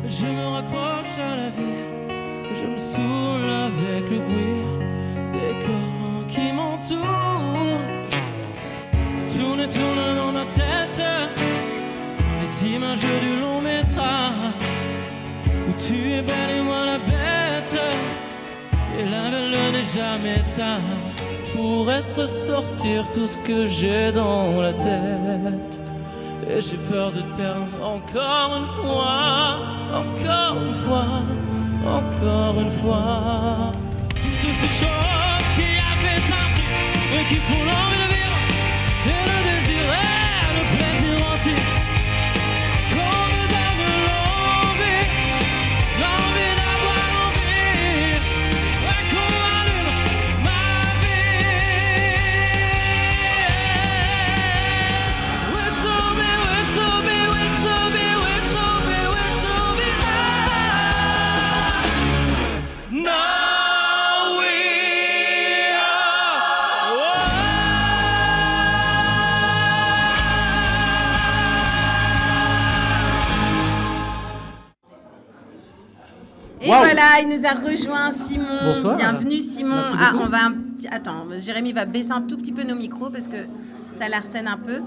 Je me raccroche à la vie, je me saoule avec le bruit des corps qui m'entourent. Tourne et tourne dans ma tête les images du long métrage où tu es belle et moi la bête, et la belle n'est jamais sage. Pourrait te sortir tout ce que j'ai dans la tête, et j'ai peur de te perdre encore une fois, encore une fois, encore une fois. Toutes ces choses qui avaient un prix et qui font l'envie de vivre, et le désir et le plaisir aussi, qu'on me donne l'envie, l'envie d'avoir envie, et qu'on allume ma vie. We're so big, we're so big, we're so big, we're so big, we're so big now. Now we Et voilà, il nous a rejoint, Simon. Bonsoir. Bienvenue, Simon. Merci beaucoup. On va attends, Jérémy va baisser un tout petit peu nos micros parce que ça l'arsène un peu.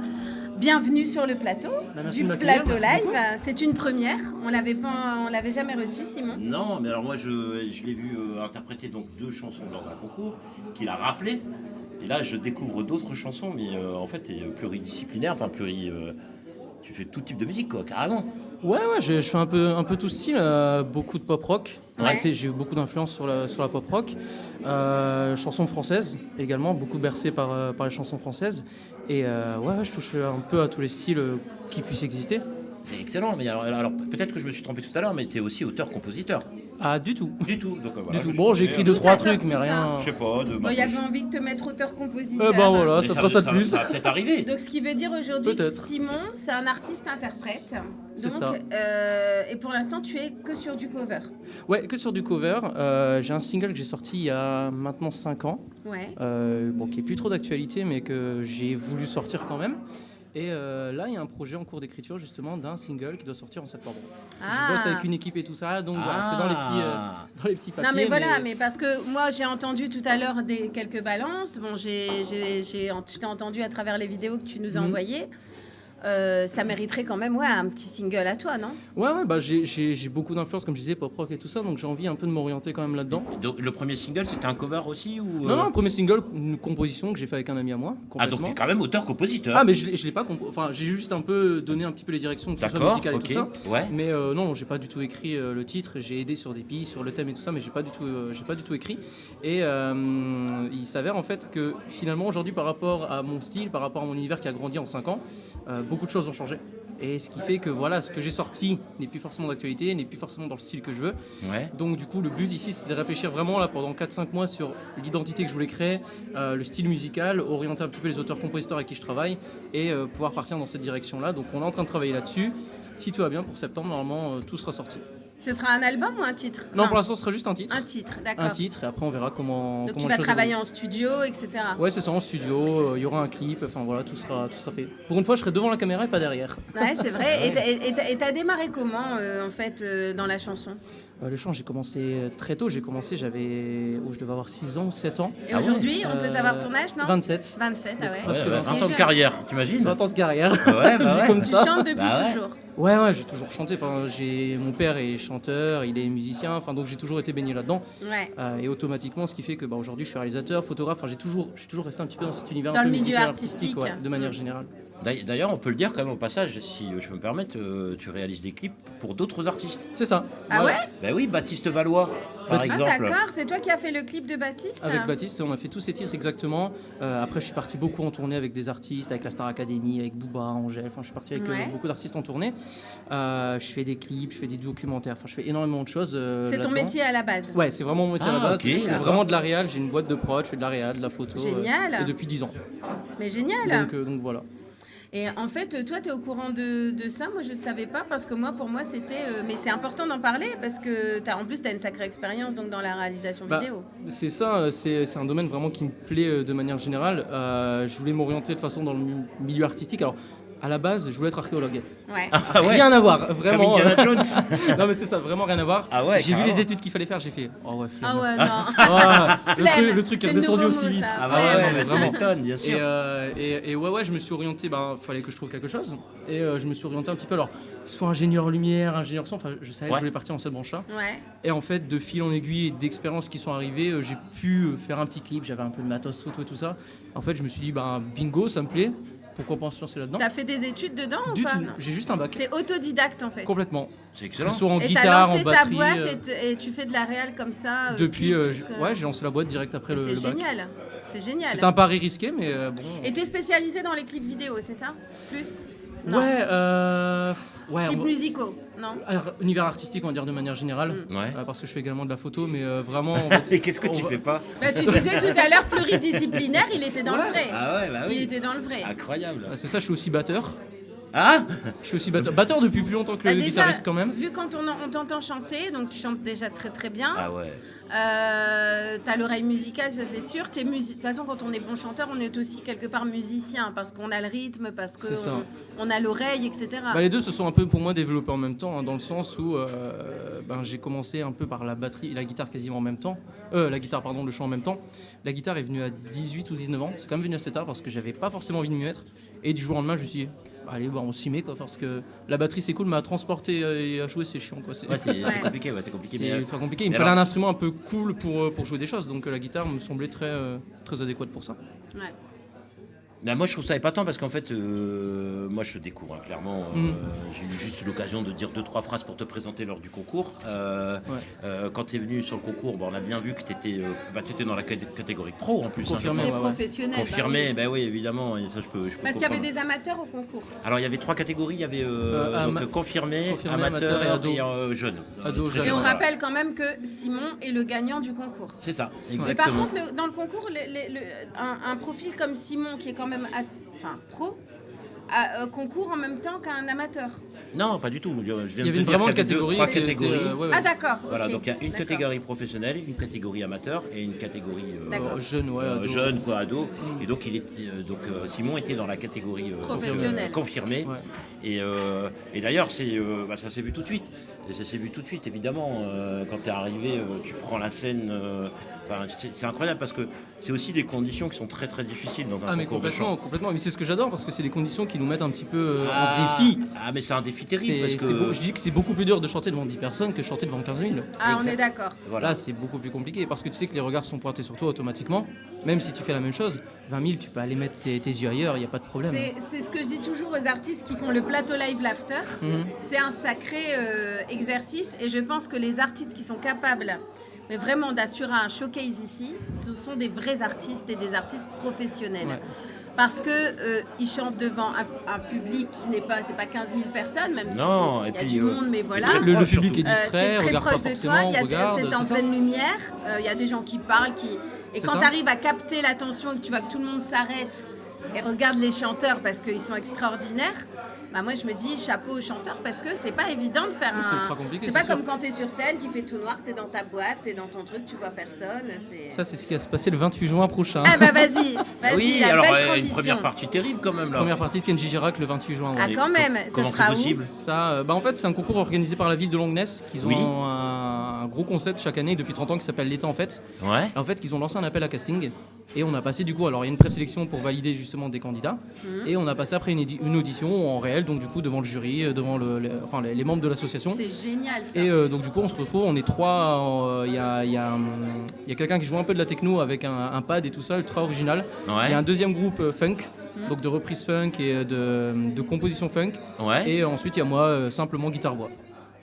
Bienvenue sur le plateau merci du de m'accueillir, plateau merci live. beaucoup. C'est une première. On l'avait jamais reçu, Simon. Non, mais alors moi je l'ai vu interpréter donc 2 chansons lors d'un concours qu'il a raflé. Et là je découvre d'autres chansons, mais en fait t'es pluridisciplinaire, enfin tu fais tout type de musique quoi, carrément. Ouais, je fais un peu tout style, beaucoup de pop rock. En Ouais. réalité, j'ai eu beaucoup d'influence sur la pop rock. Chansons françaises également, beaucoup bercé par les chansons françaises. Et je touche un peu à tous les styles qui puissent exister. C'est excellent, mais alors peut-être que je me suis trompé tout à l'heure, mais t'es aussi auteur-compositeur. Ah, du tout. Du tout, donc voilà. Du tout. je Bon, suis j'ai tombé, écrit D'où 2-3 t'as trucs, sorti mais ça rien. je sais pas, de ma Il y avait poche. envie de te mettre auteur-compositeur. Voilà, Mais ça fera ça de plus. Ça va peut-être arriver. Donc, ce qui veut dire aujourd'hui que Peut-être. Simon, c'est un artiste-interprète. C'est Donc, ça. et pour l'instant, tu es que sur du cover. Ouais, que sur du cover. J'ai un single que j'ai sorti il y a maintenant 5 ans, Ouais. qui est plus trop d'actualité, mais que j'ai voulu sortir quand même. Et là, il y a un projet en cours d'écriture justement d'un single qui doit sortir en septembre. Je bosse avec une équipe et tout ça, donc voilà, c'est dans les petits papiers. Non mais voilà, mais parce que moi j'ai entendu tout à l'heure quelques balances. Bon, je t'ai entendu à travers les vidéos que tu nous as envoyées. Ça mériterait quand même un petit single à toi, non? Ouais, j'ai beaucoup d'influence, comme je disais, pop rock et tout ça, donc j'ai envie un peu de m'orienter quand même là-dedans. Donc le premier single c'était un cover aussi ou Non, premier single, une composition que j'ai fait avec un ami à moi, Ah complètement. donc t'es quand même auteur-compositeur. Ah, mais je l'ai pas enfin j'ai juste un peu donné un petit peu les directions, que ce soit D'accord, musicales et ok, tout ça. ouais. Mais non, j'ai pas du tout écrit le titre, j'ai aidé sur des pistes, sur le thème et tout ça, mais j'ai pas du tout écrit. Et il s'avère en fait que finalement aujourd'hui par rapport à mon style, par rapport à mon univers qui a grandi en 5 ans, beaucoup de choses ont changé. Et ce qui fait que voilà, ce que j'ai sorti n'est plus forcément d'actualité, n'est plus forcément dans le style que je veux. Ouais. Donc du coup, le but ici, c'est de réfléchir vraiment là pendant 4-5 mois sur l'identité que je voulais créer, le style musical, orienter un petit peu les auteurs-compositeurs avec qui je travaille et pouvoir partir dans cette direction-là. Donc on est en train de travailler là-dessus. Si tout va bien, pour septembre, normalement, tout sera sorti. Ce sera un album ou un titre? Non, pour l'instant, ce sera juste un titre. Un titre, d'accord. Un titre, et après on verra comment... Donc comment tu les vas choses travailler évoluent. en studio, etc. Ouais, c'est ça, en studio, il y aura un clip, enfin voilà, tout sera fait. Pour une fois, je serai devant la caméra et pas derrière. Ouais, c'est vrai. Et t'as démarré comment, en fait, dans la chanson? Le chant, j'ai commencé très tôt, je devais avoir 6 ans ou 7 ans. Et aujourd'hui, on peut savoir ton âge, non? 27. 27, ah ouais. Parce que 20 ans de carrière, t'imagines? 20 ans de carrière. Ouais, bah ouais. Comme Tu ça. chantes depuis Bah ouais. toujours. Ouais, j'ai toujours chanté. Enfin, mon père est chanteur, il est musicien, enfin donc j'ai toujours été baigné là-dedans. Ouais. Et automatiquement, ce qui fait que aujourd'hui, je suis réalisateur, photographe. Enfin, je suis toujours resté un petit peu dans cet univers Dans un peu le milieu musical, artistique. ouais, de manière générale. D'ailleurs, on peut le dire quand même au passage, si je peux me permettre, tu réalises des clips pour d'autres artistes. C'est ça. Ah ouais? Ben oui, Baptiste Valois, par Ah exemple. d'accord, c'est toi qui as fait le clip de Baptiste? Avec Baptiste, on a fait tous ces titres exactement. Après, je suis parti beaucoup en tournée avec des artistes, avec la Star Academy, avec Booba, Angèle. Enfin, je suis parti avec Ouais. beaucoup d'artistes en tournée. Je fais des clips, je fais des documentaires. Enfin, je fais énormément de choses. C'est ton là-dedans. métier à la base? Ouais, c'est vraiment mon métier à la Ah, base. ok, Je fais d'accord. vraiment de la réal. J'ai une boîte de prod, je fais de la réal, de la photo. Génial. Et depuis 10 ans. Mais génial. Donc voilà. Et en fait, toi, tu es au courant de ça? Moi, je ne savais pas parce que pour moi, c'était... mais c'est important d'en parler parce que en plus, tu as une sacrée expérience donc, dans la réalisation vidéo. C'est ça, c'est un domaine vraiment qui me plaît de manière générale. Je voulais m'orienter de toute façon dans le milieu artistique. Alors, À la base, je voulais être archéologue. Ouais. Ah ouais. Rien à voir, Comme vraiment. Indiana Jones. Non mais c'est ça, vraiment rien à voir. Ah ouais, J'ai vu carrément. les études qu'il fallait faire, j'ai fait oh ouais, flemme. Ah ouais, non. Ah, Flemme. le truc est C'est le redescendu nouveau aussi mot, vite. ça. Ah bah Ouais, ouais, non, mais tu vraiment. m'étonnes, bien sûr. Et ouais, je me suis orienté, fallait que je trouve quelque chose. Et je me suis orienté un petit peu, alors, soit ingénieur lumière, ingénieur son, enfin, je savais que je voulais partir dans cette branche-là. Ouais. Et en fait, de fil en aiguille et d'expériences qui sont arrivées, j'ai pu faire un petit clip, j'avais un peu de matos photo et tout ça. En fait, je me suis dit, bingo, ça me plaît, pourquoi pas se lancer là-dedans? T'as fait des études dedans ou Du pas? tout, Non. j'ai juste un bac. T'es autodidacte en fait. Complètement. C'est Que ce excellent. soit en Et t'as guitare, en lancé ta batterie. boîte et tu fais de la réal comme ça Depuis, clip, tout ce que- ouais, j'ai lancé la boîte direct après Et le c'est bac. génial. C'est génial. C'était un pari risqué, mais bon. Et t'es spécialisé dans les clips vidéo, c'est ça? Plus? Non. Ouais, ouais. Clips musicaux, non? Alors, univers artistique, on va dire de manière générale, Ouais. parce que je fais également de la photo, mais vraiment. Et qu'est-ce que tu on va- fais pas? Bah, tu disais tout à l'heure pluridisciplinaire, il était dans le vrai. Ah ouais, bah Il oui. était dans le vrai. Incroyable. C'est ça, je suis aussi batteur. Ah Je suis aussi batteur. Batteur depuis plus longtemps que Bah, le déjà, guitariste quand même. vu quand on t'entend chanter, donc tu chantes déjà très très bien. Ah ouais. T'as l'oreille musicale, ça c'est sûr. De toute façon, quand on est bon chanteur, on est aussi quelque part musicien parce qu'on a le rythme, parce C'est ça. qu'on a l'oreille, etc. Les deux se sont un peu pour moi développés en même temps, dans le sens où j'ai commencé un peu par la batterie et la guitare quasiment en même temps. La guitare, pardon, le chant en même temps. La guitare est venue à 18 ou 19 ans. C'est quand même venu assez tard parce que j'avais pas forcément envie de m'y mettre. Et du jour au lendemain, je me suis dit, allez, on s'y met quoi, parce que la batterie c'est cool, mais à transporter et à jouer c'est chiant quoi. C'est Ouais, c'est compliqué, ouais, c'est compliqué. c'est mais, ultra compliqué. Il me mais fallait alors- un instrument un peu cool pour jouer des choses, donc la guitare me semblait très adéquate pour ça. Ouais. Bah, moi je trouve ça épatant parce qu'en fait moi je te découvre hein, clairement j'ai eu juste l'occasion de dire 2-3 phrases pour te présenter lors du concours quand tu es venu sur le concours on a bien vu que tu étais dans la catégorie pro en plus Confirmé. hein, Les ouais. professionnels. confirmé bah oui évidemment et ça je peux Parce qu'il y avait comprendre. des amateurs au concours. Alors il y avait 3 catégories il y avait donc confirmé, amateur et jeune. Ado, Très jeune. Et on voilà. rappelle quand même que Simon est le gagnant du concours. C'est ça Mais par exactement. contre, dans le concours, un profil comme Simon, qui est quand même pro, concourt en même temps qu'un amateur. Non pas du tout je viens Il y de avait te dire vraiment qu'il y avait catégorie. 3 qui était, catégories. ouais. Ah d'accord, Voilà, ok. donc il y a une D'accord. catégorie professionnelle, une catégorie amateur et une catégorie D'accord. Jeune, ouais, ado. jeune, quoi, ado. Et donc, Simon était dans la catégorie Professionnelle. confirmée. Ouais. Et d'ailleurs, ça s'est vu tout de suite. Et ça s'est vu tout de suite, évidemment. Quand tu es arrivé, tu prends la scène. C'est incroyable parce que c'est aussi des conditions qui sont très très difficiles dans un Ah mais concours de chant. complètement. Mais c'est ce que j'adore parce que c'est des conditions qui nous mettent un petit peu en défi. Ah, mais c'est un défi terrible parce Je dis que c'est beaucoup plus dur de chanter devant 10 personnes que de chanter devant 15 000. Ah, on Exact. est d'accord. Voilà. Là, c'est beaucoup plus compliqué parce que tu sais que les regards sont pointés sur toi automatiquement. Même si tu fais la même chose, 20 000, tu peux aller mettre tes yeux ailleurs, il n'y a pas de problème. C'est ce que je dis toujours aux artistes qui font le plateau live l'after. C'est un sacré exercice et je pense que les artistes qui sont capables mais vraiment d'assurer un showcase ici, ce sont des vrais artistes et des artistes professionnels. Ouais. Parce que ils chantent devant un public qui n'est pas, c'est pas 15 000 personnes, même Non, si et il y a puis, du monde, mais voilà. très Le proche, public surtout. est distrait, T'es très regarde pas proche de toi, forcément, il y a regarde, peut-être en c'est ça. pleine lumière, il y a des gens qui parlent, et C'est quand ça. tu arrives à capter l'attention et que tu vois que tout le monde s'arrête et regarde les chanteurs parce qu'ils sont extraordinaires, bah moi je me dis chapeau aux chanteurs parce que c'est pas évident de faire C'est ultra compliqué, c'est c'est pas sûr. comme quand t'es sur scène, qui fait tout noir, t'es dans ta boîte, t'es dans ton truc, tu vois personne. Ça, c'est ce qui va se passer le 28 juin prochain. Ah bah vas-y, Oui, la alors belle une transition. première partie terrible quand même là. Première partie de Kenji Girac le 28 juin. ouais. Ah quand même, ça Comment sera c'est où? possible Ça, en fait, c'est un concours organisé par la ville de Longnes qu'ils ont Oui. un gros concept chaque année depuis 30 ans qui s'appelle l'État en fait. Ouais. En fait, ils ont lancé un appel à casting et on a passé du coup, alors il y a une présélection pour valider justement des candidats et on a passé après une audition en réel, donc du coup devant le jury, devant les membres de l'association. C'est génial ça. Et donc du coup on se retrouve, on est trois, il y a quelqu'un qui joue un peu de la techno avec un pad et tout ça, ultra original. Ouais. Il y a un deuxième groupe funk, donc de reprise funk et de composition funk. Ouais. Et ensuite il y a moi simplement guitare-voix.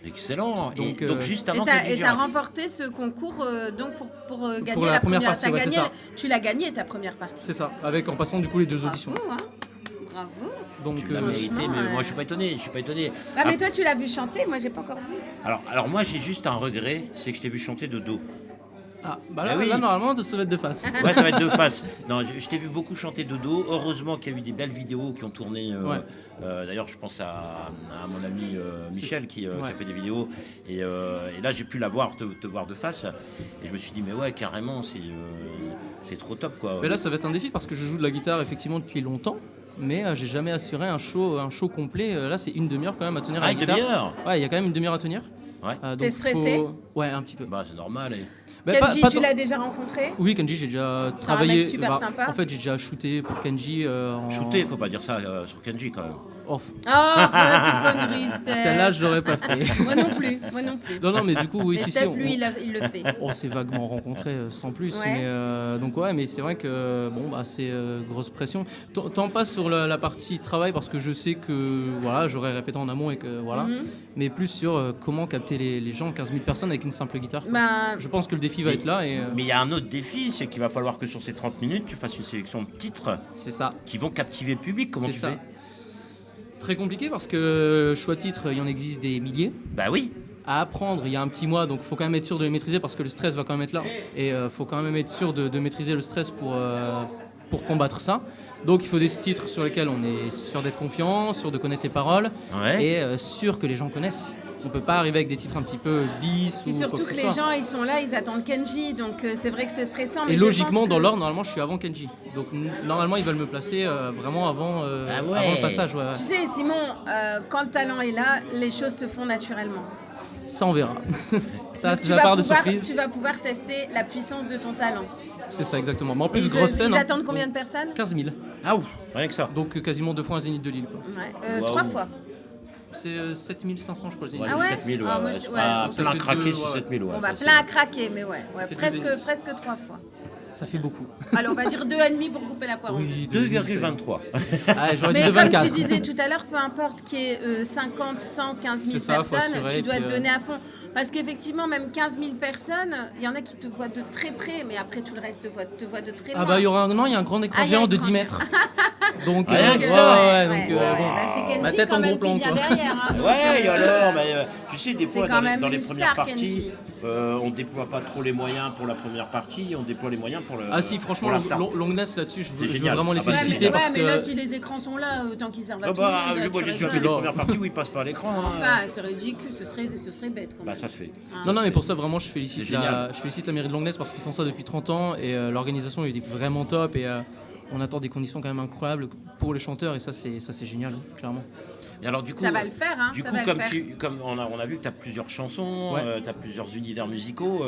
Excellent. Donc, Donc juste Et avant t'as Kenji t'as Girac. remporté ce concours donc pour gagner la la première première partie, t'as ouais, c'est gagné, ça. tu l'as gagné ta première partie. C'est ça, avec en passant du coup les deux auditions. Bravo, hein. Bravo. Donc Tu l'as mérité, mais franchement, moi je suis pas étonné. Ah mais toi tu l'as vu chanter, moi j'ai pas encore vu. Alors moi j'ai juste un regret, c'est que je t'ai vu chanter de dos. ah bah là, Ah oui. là normalement ça va être de face. Ouais, ça va être de face. Non, je t'ai vu beaucoup chanter de dos. Heureusement qu'il y a eu des belles vidéos qui ont tourné. Ouais. D'ailleurs, je pense à mon ami Michel qui a fait des vidéos. Et là, j'ai pu la voir, te voir de face. Et je me suis dit, mais ouais, carrément, c'est trop top, quoi. Mais là ça va être un défi parce que je joue de la guitare effectivement depuis longtemps. mais j'ai jamais assuré un show complet. Là, c'est une demi-heure quand même à tenir à Ah, la une guitare. demi-heure. Ouais, il y a quand même une demi-heure à tenir. Ouais. Donc T'es stressé? Ouais, un petit peu. Bah, c'est normal. Bah, Kenji, pas tu tant- l'as déjà rencontré? Oui, Kenji, j'ai déjà C'est un travaillé. mec super sympa. En fait, j'ai déjà shooté pour Kenji. Shooter, faut pas dire ça sur Kenji quand même. Oh, Oh, petite connerie, Steph. celle-là, je l'aurais pas fait. Moi non plus, moi non plus. Non, mais du coup, oui, Mais si, Steph, on- lui, il le fait. On s'est vaguement rencontrés sans plus, Ouais. mais donc ouais, mais c'est vrai que bon bah c'est grosse pression. Tant pas sur la partie travail parce que je sais que voilà j'aurais répété en amont et que voilà, mais plus sur comment capter les gens, 15 000 personnes avec une simple guitare. Quoi. Bah, Je pense que le défi va être là et Mais il y a un autre défi, c'est qu'il va falloir que sur ces 30 minutes, tu fasses une sélection de titres c'est ça. qui vont captiver le public. Comment C'est tu ça. fais? Très compliqué parce que choix de titre, il y en existe des milliers. Bah oui. À apprendre, il y a un petit mois, donc il faut quand même être sûr de les maîtriser parce que le stress va quand même être là. Et faut quand même être sûr de maîtriser le stress pour combattre ça. Donc il faut des titres sur lesquels on est sûr d'être confiant, sûr de connaître les paroles Ouais. et sûr que les gens connaissent. On peut pas arriver avec des titres un petit peu bis et ou surtout quoi que que ce les soit. gens, ils sont là, ils attendent Kenji, donc c'est vrai que c'est stressant. Mais Et je logiquement, pense dans que- l'ordre, normalement, je suis avant Kenji. Donc normalement, ils veulent me placer vraiment avant Ah ouais. le passage. Ouais. Tu sais, Simon, quand le talent est là, les choses se font naturellement. Ça, on verra. Ça, Donc, c'est la part de surprise. tu vas pouvoir tester la puissance de ton talent. C'est ça, exactement. Mais en Et plus, grosse scène. ils hein. attendent combien de personnes? 15 000. Ah ouf, rien que ça. Donc quasiment 2 fois un Zénith de Lille. Quoi. Ouais. Waouh. 3 fois. C'est 7500, je crois, le Zénith. Ouais, Ah ouais 7000, ouais. Ah, moi, ouais. je- C'est ouais, pas donc ça plein fait craqué, deux, c'est ouais. 7000, ouais. Bon, bah, facile. plein à craquer, mais ouais, Ça fait deux presque Zéniths. 3 fois. Ça fait beaucoup. Alors, on va dire 2,5 pour couper la poire en deux. Oui, 2,23. Ah, j'aurais dit Mais de comme 24. tu disais tout à l'heure, peu importe qu'il y ait 50, 100, 15 000 C'est ça, faut personnes, assurer tu dois que- te donner à fond. Parce qu'effectivement, même 15 000 personnes, il y en a qui te voient de très près, mais après tout le reste te voit de très loin. Ah bah il y aura il y a un grand écran Ah, il y a géant un de écran 10 mètres. Donc Rien que ouais, ça. ouais, donc Ouais, bon. bah, c'est Kenji Ma tête quand en même gros plan, qui vient quoi. derrière. Hein, donc, Ouais, et alors, mais tu sais, des c'est fois, quand dans les, même dans les une premières star, parties, Kenji. on déploie pas trop les moyens pour la première partie, on déploie les moyens pour le. Ah si, franchement, pour la star. Longness là-dessus, je veux génial. vraiment les Ah bah, féliciter Ouais, parce mais là, que si les écrans sont là, autant qu'ils servent à Ah tout le bah, monde. moi tu j'ai déjà fait rigoles. des premières parties où ils passent pas à l'écran. hein. Enfin, c'est ridicule, ce serait bête quand même. Bah ça se fait. non, mais pour ça, vraiment, je félicite, C'est génial. je félicite la mairie de Longness parce qu'ils font ça depuis 30 ans et l'organisation est vraiment top et on attend des conditions quand même incroyables pour les chanteurs et ça, c'est génial, clairement. Et alors du coup, Ça va le faire, hein, Du ça coup, va le comme, faire. comme on a vu que tu as plusieurs chansons, Ouais. tu as plusieurs univers musicaux,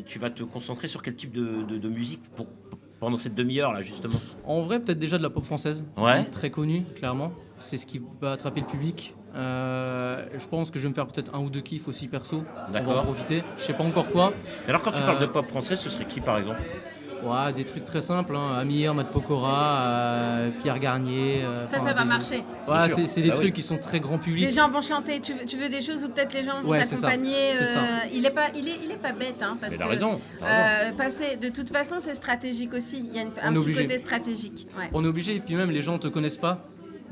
tu vas te concentrer sur quel type de musique pendant cette demi-heure là justement? En vrai, peut-être déjà de la pop française, Ouais. très connue, clairement. C'est ce qui va attraper le public. Je pense que je vais me faire peut-être un ou deux kiffs aussi perso. On va D'accord. en profiter. Je sais pas encore quoi. Et alors quand tu parles de pop française, ce serait qui par exemple? Ouais, des trucs très simples. Hein. Amir, Matt Pokora, Pierre Garnier. Ça enfin, va des- marcher. Ouais, Bien sûr. c'est des Ah trucs oui. qui sont très grand public. Les gens vont chanter. Tu veux des choses où peut-être les gens vont Ouais, c'est ça. t'accompagner. C'est ça. Il est pas bête, hein, parce Mais que t'as raison, passer. De toute façon, c'est stratégique aussi. Il y a un On est petit obligé. côté stratégique. Ouais. On est obligé, et puis même les gens te connaissent pas.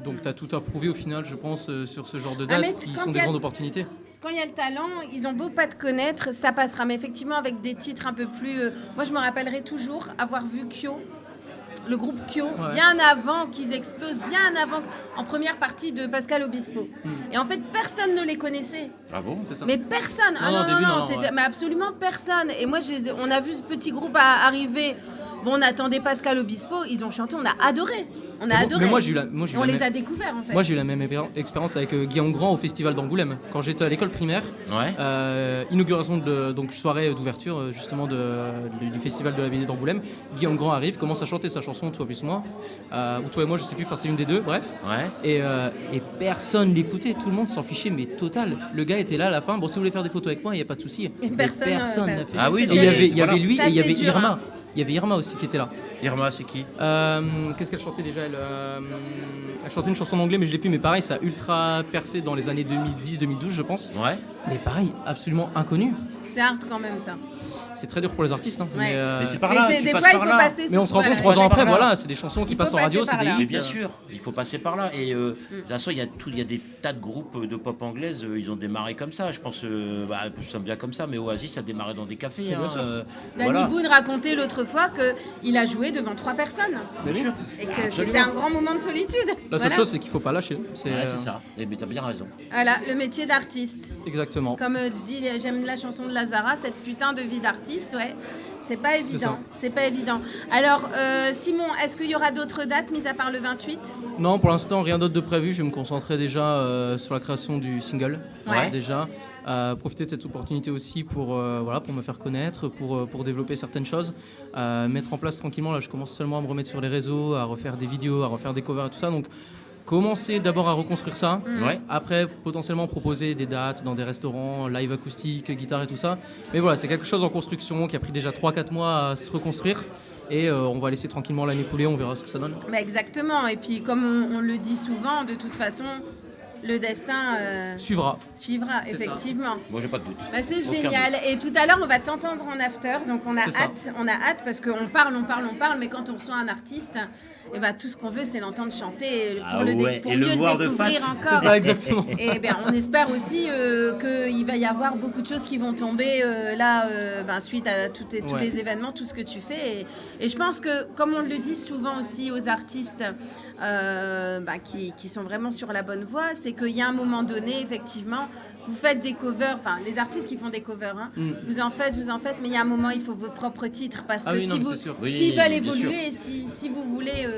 Donc tu as tout à prouver au final, je pense, sur ce genre de Ah, mais dates qui quand sont il des y a- grandes opportunités. Quand il y a le talent, ils ont beau pas te connaître, ça passera. Mais effectivement, avec des titres un peu plus. Moi, je me rappellerai toujours avoir vu Kyo, le groupe Kyo, bien avant qu'ils explosent, bien avant, en première partie de Pascal Obispo. Et en fait, personne ne les connaissait. Ah bon? C'est ça. Mais personne. Ah Non, non, au début, non, non, c'était- ouais. mais absolument personne. Et moi, on a vu ce petit groupe arriver. Bon, on attendait Pascal Obispo, ils ont chanté, on a adoré. On a adoré. Mais moi j'ai eu la, moi, j'ai eu on la les même- a découverts en fait. moi, j'ai eu la même expérience avec Guillaume Grand au festival d'Angoulême. Quand j'étais à l'école primaire, Ouais. inauguration de donc soirée d'ouverture justement du festival de la BD d'Angoulême. Guillaume Grand arrive, commence à chanter sa chanson Toi plus moi, ou Toi et moi, je sais plus, enfin c'est une des deux, bref. Ouais. Et personne l'écoutait, tout le monde s'en fichait, mais total. Le gars était là à la fin. Bon, si vous voulez faire des photos avec moi, il n'y a pas de souci. Mais personne, n'a fait. Ah oui, Et non, il y mais avait, il y voilà. avait lui Ça, et il y c'est avait dur, Irma. hein. Il y avait Irma aussi qui était là. Irma, c'est qui? Qu'est-ce qu'elle chantait déjà elle chantait une chanson en anglais, mais je l'ai plus. Mais pareil, ça a ultra percé dans les années 2010-2012, je pense. Ouais. Mais pareil, absolument inconnu. C'est hard quand même ça. C'est très dur pour les artistes. Hein, Ouais. Mais c'est par Mais là, c'est- tu des passes fois, il par faut là. passer. mais on ces se rend compte trous-là. 3 ans après, par là. voilà, c'est des chansons qui Il faut passent en radio, passer c'est par des là. hits. Mais bien sûr, il faut passer par là. Et de toute façon, il y a des tas de groupes de pop anglaise, ils ont démarré comme ça. Je pense, ça me vient comme ça, mais Oasis, ça a démarré dans des cafés. bien sûr. Danny Voilà. Boone racontait l'autre fois qu'il a joué devant 3 personnes. Bien sûr. Et que Absolument. c'était un grand moment de solitude. La seule Voilà. chose, c'est qu'il faut pas lâcher. C'est Ouais, c'est ça. Mais t'as bien raison. Voilà, le métier d'artiste. Exactement. Comme dit, j'aime la chanson de Lazara, cette putain de vie d'artiste, ouais. C'est pas ça. évident, c'est pas évident. Alors, Simon, est-ce qu'il y aura d'autres dates, mis à part le 28 ? Non, pour l'instant, rien d'autre de prévu. Je vais me concentrer déjà sur la création du single. Ouais. Déjà. Profiter de cette opportunité aussi pour me faire connaître, pour développer certaines choses. Mettre en place tranquillement, là je commence seulement à me remettre sur les réseaux, à refaire des vidéos, à refaire des covers et tout ça. Donc commencer d'abord à reconstruire ça. Ouais. Après potentiellement proposer des dates dans des restaurants, live acoustique, guitare et tout ça. Mais voilà, c'est quelque chose en construction qui a pris déjà 3-4 mois à se reconstruire. Et on va laisser tranquillement l'année couler, on verra ce que ça donne. Bah exactement, et puis comme on le dit souvent, de toute façon, le destin Suivra. suivra, C'est effectivement. Moi, j'ai pas de doute. Bah, c'est Aucun génial. Et tout à l'heure, on va t'entendre en after, donc on a C'est ça. hâte parce qu'on parle, mais quand on reçoit un artiste, et bah, tout ce qu'on veut, c'est l'entendre chanter Ah pour, ouais, pour et mieux le voir de découvrir face. encore. C'est ça, exactement. Et bien, on espère aussi qu'il va y avoir beaucoup de choses qui vont tomber suite à tous Ouais. les événements, tout ce que tu fais. Et je pense que, comme on le dit souvent aussi aux artistes qui sont vraiment sur la bonne voie, c'est qu'il y a un moment donné, effectivement, vous faites des covers, enfin les artistes qui font des covers, hein, vous en faites, mais il y a un moment, il faut vos propres titres, parce Ah que oui, non, si mais vous, c'est sûr. Oui, s'ils veulent bien évoluer, si vous voulez,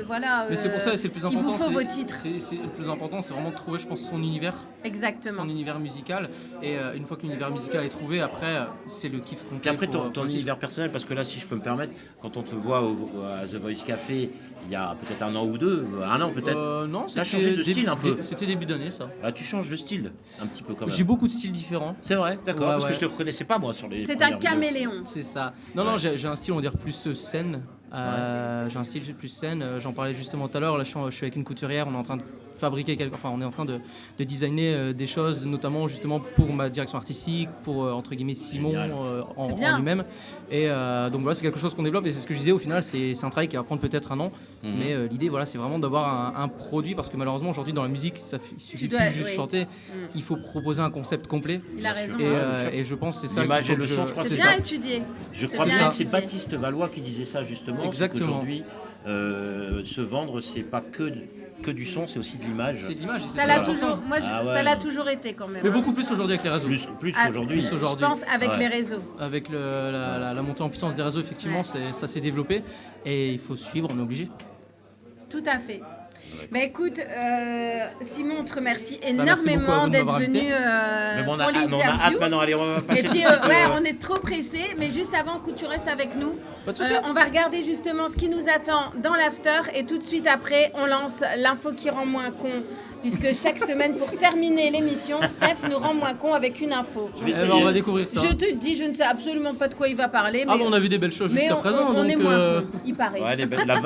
Mais c'est pour ça, c'est le plus il important. vous faut vos titres. C'est le plus important, c'est vraiment de trouver, je pense, son univers. Exactement. Son univers musical. Et une fois que l'univers musical est trouvé, après, c'est le kiff complet. Puis après, pour ton le titre. univers personnel, parce que là, si je peux me permettre, quand on te voit à The Voice Café, il y a peut-être un an ou deux, un an peut-être, Non, t'as changé de style un peu. C'était début d'année, ça. Ah, tu changes de style un petit peu quand même. J'ai beaucoup de styles différents. C'est vrai, d'accord, Ouais, parce ouais. que je te reconnaissais pas moi sur les. C'est un premières vidéos. caméléon. C'est ça. Non, j'ai un style, on va dire, plus scène. J'ai un style plus scène. J'en parlais justement tout à l'heure. Là, je suis avec une couturière. On est en train de fabriquer on est en train de designer des choses, notamment justement pour ma direction artistique, pour entre guillemets Simon Génial. C'est en bien. lui-même. Et donc voilà, c'est quelque chose qu'on développe. Et c'est ce que je disais. Au final, c'est un travail qui va prendre peut-être un an. Mais l'idée, voilà, c'est vraiment d'avoir un produit, parce que malheureusement aujourd'hui dans la musique, il suffit dois- plus juste oui. chanter. Il faut proposer un concept complet. Il a raison. Et, hein. et je pense que c'est ça. L'image qu'il et faut le que son, je crois que C'est c'est bien ça. étudié. Je C'est crois bien bien que c'est étudié. Baptiste Valois qui disait ça justement. Exactement. Aujourd'hui, se vendre, c'est pas que du son, c'est aussi de l'image. C'est de l'image. et Ça c'est l'a important. toujours, moi, Ah ouais. ça l'a toujours été quand même. Mais hein. beaucoup plus aujourd'hui avec les réseaux. Plus Ah, aujourd'hui. plus aujourd'hui. Je pense avec Ouais. les réseaux. Avec la montée en puissance des réseaux, effectivement, Ouais. ça s'est développé. Et il faut suivre, on est obligé. Tout à fait. Bah écoute, Simon, on te remercie merci beaucoup à énormément vous de d'être m'avoir venu invité. Mais bon, on pour a hâte l'interview. maintenant, allez, on va Et passer puis, tout de suite, on est trop pressés, mais juste avant que tu restes avec nous, Pas de souci. on va regarder justement ce qui nous attend dans l'after et tout de suite après, on lance l'info qui rend moins con, puisque chaque semaine, pour terminer l'émission, Steph nous rend moins con avec une info. Je vais Eh ben, essayer. on va découvrir ça. Je te le dis, je ne sais absolument pas de quoi il va parler, mais, Ah, bon, on a vu des belles choses mais jusqu'à présent. on est donc, moins con, il paraît. Ouais,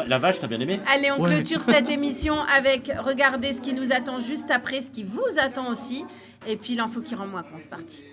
la vache, t'as bien aimé? Allez, on Ouais. clôture cette émission avec regardez ce qui nous attend juste après, ce qui vous attend aussi, et puis l'info qui rend moins con, c'est parti.